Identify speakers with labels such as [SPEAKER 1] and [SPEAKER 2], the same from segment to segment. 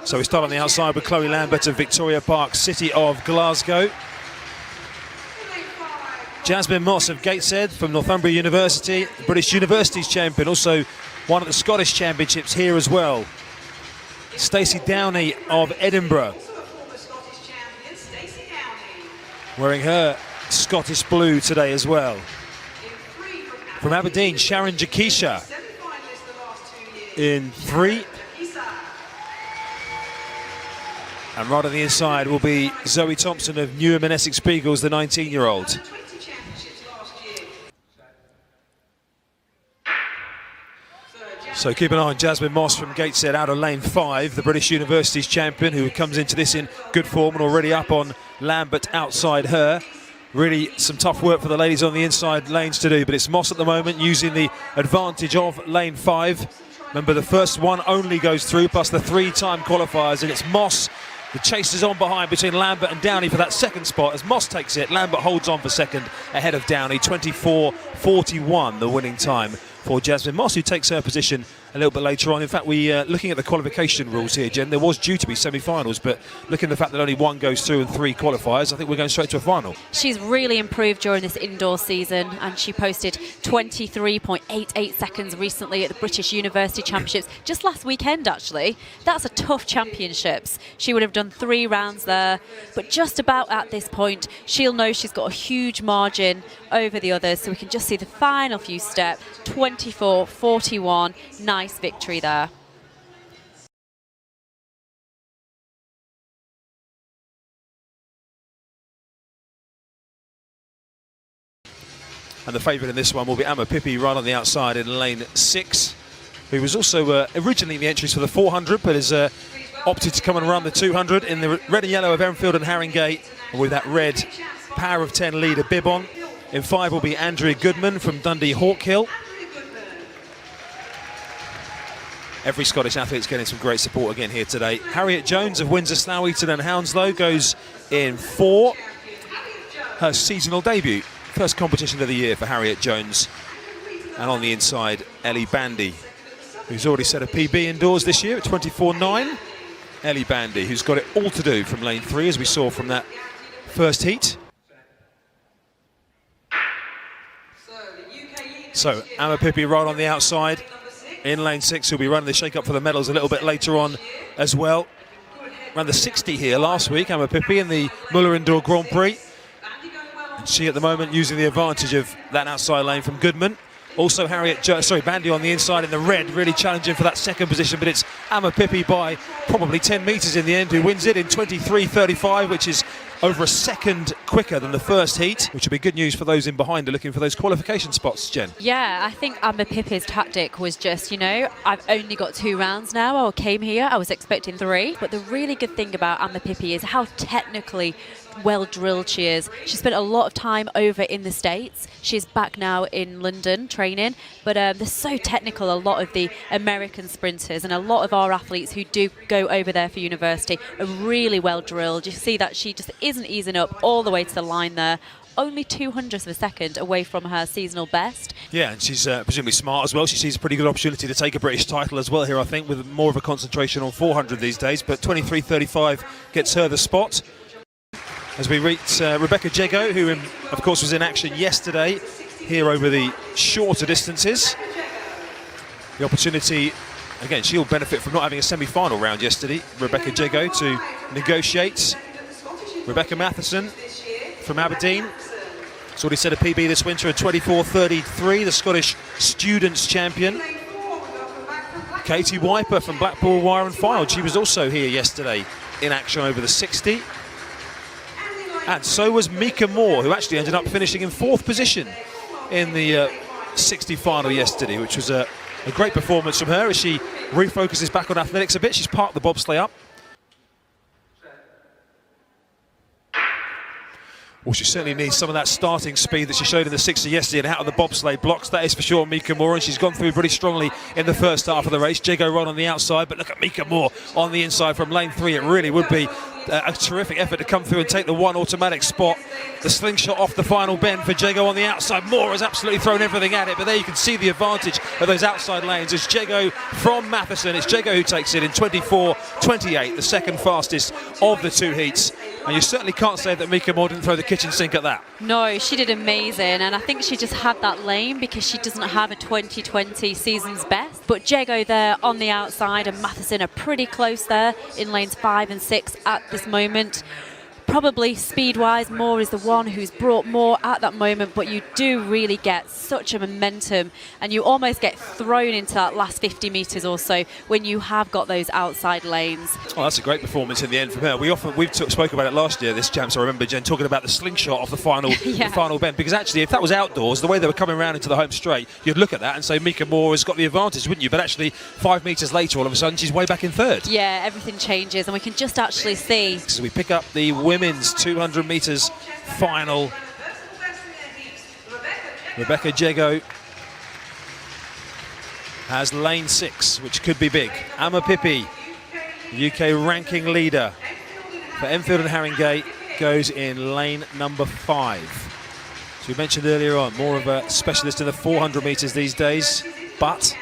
[SPEAKER 1] So we start on the outside with Chloe Lambert of Victoria Park, City of Glasgow. Jasmine Moss of Gateshead from Northumbria University, British Universities champion, also one at the Scottish Championships here as well. Stacey Downey of Edinburgh, wearing her Scottish blue today as well. From Aberdeen, Sharon Jakisha in 3. And right on the inside will be Zoe Thompson of Newham and Essex Beagles, the 19-year-old. So keep an eye on Jasmine Moss from Gateshead out of lane 5, the British Universities champion, who comes into this in good form and already up on Lambert outside her. Really some tough work for the ladies on the inside lanes to do, but it's Moss at the moment using the advantage of lane 5. Remember, the first one only goes through, plus the 3-time qualifiers, and it's Moss. The chase is on behind between Lambert and Downey for that second spot. As Moss takes it, Lambert holds on for second ahead of Downey. 24:41 the winning time for Jasmine Moss, who takes her position a little bit later on. In fact, looking at the qualification rules here, Jen, there was due to be semi-finals, but looking at the fact that only 1 goes through and 3 qualifiers, I think we're going straight to a final.
[SPEAKER 2] She's really improved during this indoor season, and she posted 23.88 seconds recently at the British University Championships, just last weekend actually. That's a tough championships. She would have done 3 rounds there, but just about at this point, she'll know she's got a huge margin over the others, so we can just see the final few steps. 24:41, nice victory there.
[SPEAKER 1] And the favourite in this one will be Amma Pippi right on the outside in lane 6, who was also originally in the entries for the 400, but has opted to come and run the 200 in the red and yellow of Enfield and Haringey, with that red Power of 10 leader bib on. In 5 will be Andrea Goodman from Dundee Hawkhill. Every Scottish athlete's getting some great support again here today. Harriet Jones of Windsor, Slough, Eton and Hounslow goes in 4. Her seasonal debut. First competition of the year for Harriet Jones. And on the inside, Ellie Bandy, who's already set a PB indoors this year at 24:9. Ellie Bandy, who's got it all to do from lane 3, as we saw from that first heat. So Amma Pippi right on the outside in lane 6, who'll be running the shake-up for the medals a little bit later on as well. Ran the 60 here last week, Amma Pippi, in the Muller Indoor Grand Prix. And she at the moment using the advantage of that outside lane from Goodman. Also Bandy on the inside in the red, really challenging for that second position, but it's Amma Pippi by probably 10 metres in the end who wins it in 23:35, which is over a second quicker than the first heat, which would be good news for those in behind who are looking for those qualification spots, Jen.
[SPEAKER 2] Yeah, I think Amma Pippi's tactic was just, I've only got 2 rounds now. I came here, I was expecting 3. But the really good thing about Amma Pippi is how technically well drilled she is. She spent a lot of time over in the States. She's back now in London training, but they're so technical, a lot of the American sprinters and a lot of our athletes who do go over there for university are really well drilled. You see that she just isn't easing up all the way to the line there. Only 200ths of a second away from her seasonal best. Yeah,
[SPEAKER 1] and she's presumably smart as well. She sees a pretty good opportunity to take a British title as well here, I think, with more of a concentration on 400 these days, but 23:35 gets her the spot. As we reach Rebecca Jego, who of course was in action yesterday here over the shorter distances. The opportunity, again, she'll benefit from not having a semi-final round yesterday. Rebecca Jego to negotiate. Rebecca Matheson from Aberdeen. She's already set a PB this winter at 24:33, the Scottish Students Champion. Katie Wiper from Blackpool Wire and Filed. She was also here yesterday in action over the 60. And so was Mika Moore, who actually ended up finishing in 4th position in the 60 final yesterday, which was a great performance from her as she refocuses back on athletics a bit. She's parked the bobsleigh up. Well, she certainly needs some of that starting speed that she showed in the 60 yesterday and out of the bobsleigh blocks. That is for sure Mika Moore, and she's gone through pretty strongly in the first half of the race. Jego Ron on the outside, but look at Mika Moore on the inside from lane 3. It really would be a terrific effort to come through and take the one automatic spot. The slingshot off the final bend for Jego on the outside. Moore has absolutely thrown everything at it, but there you can see the advantage of those outside lanes. It's Jego from Matheson. It's Jego who takes it in 24.28, the second fastest of the 2 heats. And you certainly can't say that Mika Moore didn't throw the kitchen sink at that.
[SPEAKER 2] No, she did amazing, and I think she just had that lane because she doesn't have a 2020 season's best. But Jego there on the outside and Matheson are pretty close there in lanes 5 and 6 at this moment. Probably speed-wise, Moore is the one who's brought more at that moment, but you do really get such a momentum and you almost get thrown into that last 50 metres or so when you have got those outside lanes.
[SPEAKER 1] Oh, that's a great performance in the end from her. We've spoke about it last year, this champs. I remember Jen talking about the slingshot of the final,
[SPEAKER 2] Yeah.
[SPEAKER 1] the final bend, because actually if that was outdoors, the way they were coming around into the home straight, you'd look at that and say Mika Moore has got the advantage, wouldn't you? But actually 5 metres later, all of a sudden, she's way back in third.
[SPEAKER 2] Yeah, everything changes and we can just actually see.
[SPEAKER 1] So we pick up the women's 200 metres final. Rebecca Jego has lane 6, which could be big. Amma Pippi, UK ranking leader for Enfield and Haringey, goes in lane number 5. So we mentioned earlier on, more of a specialist in the 400 metres these days, but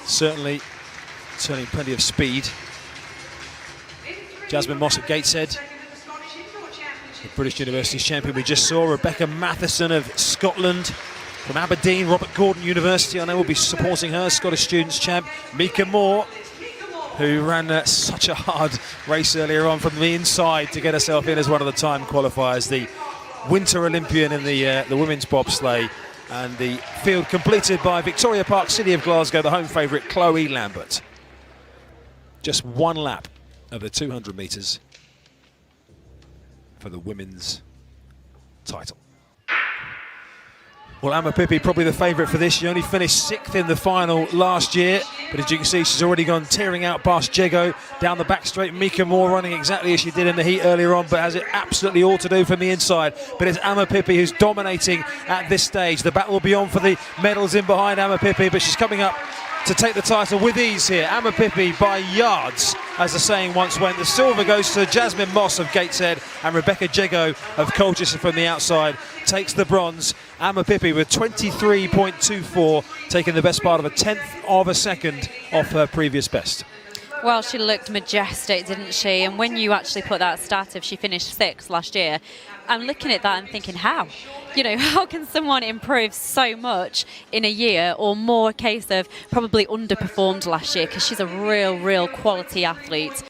[SPEAKER 1] certainly plenty of speed. Jasmine Moss at Gateshead, the British Universities champion we just saw. Rebecca Matheson of Scotland, from Aberdeen, Robert Gordon University. I know we'll be supporting her, Scottish Students champ. Mika Moore, who ran such a hard race earlier on from the inside to get herself in as one of the time qualifiers. The Winter Olympian in the women's bobsleigh. And the field completed by Victoria Park, City of Glasgow, the home favourite Chloe Lambert. Just one lap of the 200 metres for the women's title. Well, Amma Pippi probably the favourite for this. She only finished 6th in the final last year, but as you can see, she's already gone tearing out past Jego down the back straight. Mika Moore running exactly as she did in the heat earlier on, but has it absolutely all to do from the inside. But it's Amma Pippi who's dominating at this stage. The battle will be on for the medals in behind Amma Pippi, but she's coming up to take the title with ease here. Amma Pippi by yards, as the saying once went. The silver goes to Jasmine Moss of Gateshead, and Rebecca Jego of Colchester from the outside takes the bronze. Amma Pippi with 23.24, taking the best part of a 10th of a second off her previous best.
[SPEAKER 2] Well, she looked majestic, didn't she? And when you actually put that stat of she finished 6th last year, I'm looking at that and thinking, how? You know, how can someone improve so much in a year, or more a case of probably underperformed last year, because she's a real quality athlete.